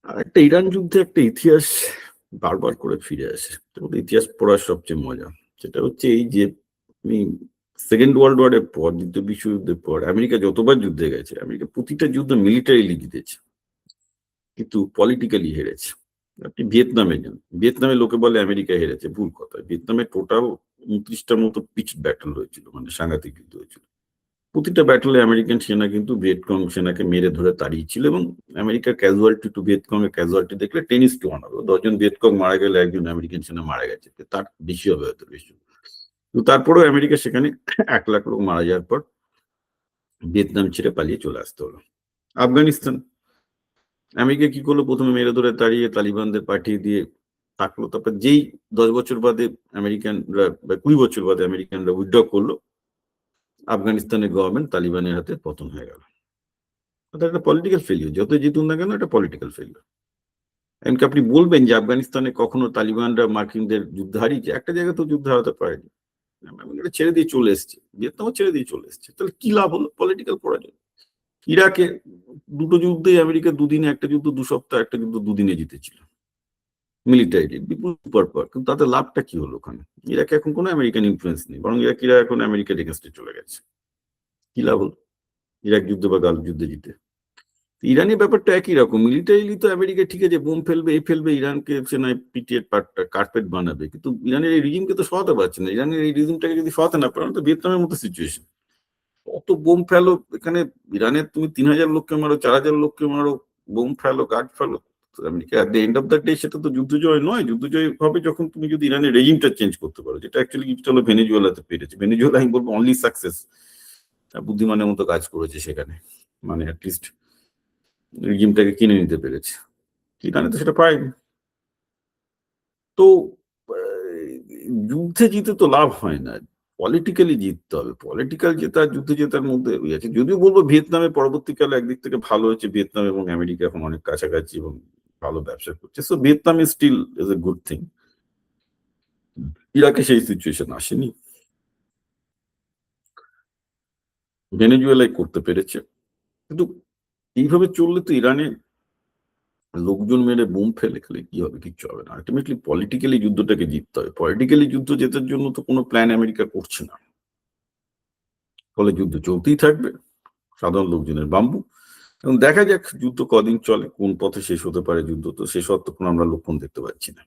আর একটা ইরান যুদ্ধে একটা ইতিহাস বারবার করে ফিরে আসে। তো ইতিহাস পড়ার সবচেয়ে মজা। সেটা হচ্ছে এই যে আমি সেকেন্ড ওয়ার্ল্ড ওয়ার এর পর, দ্বিতীয় বিশ্বযুদ্ধের পর আমেরিকা যতবার যুদ্ধে গেছে, আমেরিকা প্রতিটা যুদ্ধ মিলিটারিলি জিতেছে। কিন্তু পলিটিক্যালি হেরেছে। আপনি ভিয়েতনামে যান। ভিয়েতনামে লোকে বলে আমেরিকা হেরেছে। ভুল কথা। ভিয়েতনামে টোটাল ২৯ টার মতো পিচড ব্যাটল হয়েছিল। মানে সাংঘাতিক যুদ্ধ হয়েছিল। প্রতিটা ব্যাটলে আমেরিকান সেনা কিন্তু ভিয়েতকং সেনাকে মেরে ধরে তাড়িয়েছিল এবং আমেরিকার ক্যাজুয়ালিটি টু ভিয়েতকং এর ক্যাজুয়ালিটি দেখলে 10:1 হবে। ১০ জন ভিয়েতকং মারা গেলে একজন আমেরিকান সেনা মারা গেছে। তার বেশি হবে হয়তো বেশি। কিন্তু তারপরেও আমেরিকা সেখানে ১,০০,০০০ লোক মারা যাওয়ার পর ভিয়েতনাম ছেড়ে পালিয়ে চলে আসতে হলো। আফগানিস্তান, আমেরিকা কি করলো? ১ম এ মেরে ধরে তাড়িয়ে তালিবানদের পাঠিয়ে দিয়ে থাকলো। তারপর যেই ১০ বছর বাদে আমেরিকানরা বা ২০ বছর বাদে আমেরিকানরা উইথড্র করলো, আফগানিস্তানের গভর্নমেন্ট তালিবানের হাতে পতন হয়ে গেল। এটা একটা পলিটিক্যাল ফেইলিউর। যতই জিতুন না কেন এটা পলিটিক্যাল ফেইলিউর। এমনকি আপনি বলবেন যে আফগানিস্তানে কখনো তালিবানরা মার্কিনদের যুদ্ধ হারিয়েছে? একটা জায়গাতেও যুদ্ধ হারাতে পারেনি। এটা ছেড়ে দিয়ে চলে এসছে। ভিয়েতনামও ছেড়ে দিয়ে চলে এসছে। তাহলে কি লাভ হলো? পলিটিক্যাল পরাজয়। ইরাকে ২ টো যুদ্ধেই আমেরিকা ২ দিনে, একটা যুদ্ধ ২ সপ্তাহ, একটা যুদ্ধ ২ দিনে জিতেছিল। মিলিটারিলি বিপুল পরপর। কিন্তু তাতে লাভটা কি হলো ওখানে? ইরাকে এখন কোনো আমেরিকান ইনফ্লুয়েন্স নেই। বরং ইরাকিরা এখন আমেরিকার এগেইনস্ট এ চলে গেছে। কি লাভ হলো? ইরাক যুদ্ধ বা গালফ যুদ্ধে জিতে? ইরানের ব্যাপারটা একই রকম। মিলিটারিলি তো আমেরিকা ঠিক আছে বোম ফেলবে, এই ফেলবে, ইরানকে সে নয় পিটিয়ে কার্পেট বানাবে। কিন্তু ইরানের এই রিজিমকে তো সরাতে পারছে না। ইরানের এই রিজিমটাকে যদি সরাতে না পারে তো ভিয়েতনামের মতো সিচুয়েশন। অত বোম ফেলো এখানে, ইরানের তুমি ৩,০০০ লোককে মারো, ৪,০০০ লোককে মারো, বোম ফেলো, গার্ড ফেলো। America at the end of the day সেটা তো যুদ্ধ জয় নয়। যুদ্ধ জয় হবে যখন তুমি যদি ইরানের রেজিমটা চেঞ্জ করতে পারো, যেটা অ্যাকচুয়ালি গিফট হলো ভেনেজুয়েলাতে পেরেছে। ভেনেজুয়েলা আমি বলবো অনলি সাকসেস বুদ্ধিমানের মতো কাজ করেছে সেখানে। মানে অ্যাটলিস্ট রিজিমটাকে কিনে নিতে পেরেছে। ইরানে তো সেটা পায়নি। তো যুদ্ধে জিতে তো লাভ হয় না। পলিটিক্যালি জিততে হবে। পলিটিক্যাল জেতা যুদ্ধে জেতার মধ্যে ওই আছে। যদিও বলবো ভিয়েতনামে পরবর্তীকালে একদিক থেকে ভালো হয়েছে। ভিয়েতনাম এবং আমেরিকা এখন অনেক কাছাকাছি এবং ভালো ব্যবসা করছে। So Vietnam is still is a good thing. ইরাকে সেই সিচুয়েশন আসেনি। ভেনেজুয়েলায় করতে পেরেছে। কিন্তু এইভাবে চললে তো ইরানে লোকজন মেরে বোম ফেলে খেলে কি হবে? কিচ্ছু হবে না। আল্টিমেটলি পলিটিক্যালি যুদ্ধটাকে জিততে হবে। পলিটিক্যালি যুদ্ধ জেতার জন্য তো কোনো প্ল্যান আমেরিকা করছে না। ফলে যুদ্ধ চলতেই থাকবে। সাধারণ লোকজনের বাম্বু। এবং দেখা যাক যুদ্ধ কদিন চলে, কোন পথে শেষ হতে পারে যুদ্ধ। তো শেষ হওয়ার তো কোনো আমরা লক্ষণ দেখতে পাচ্ছি না।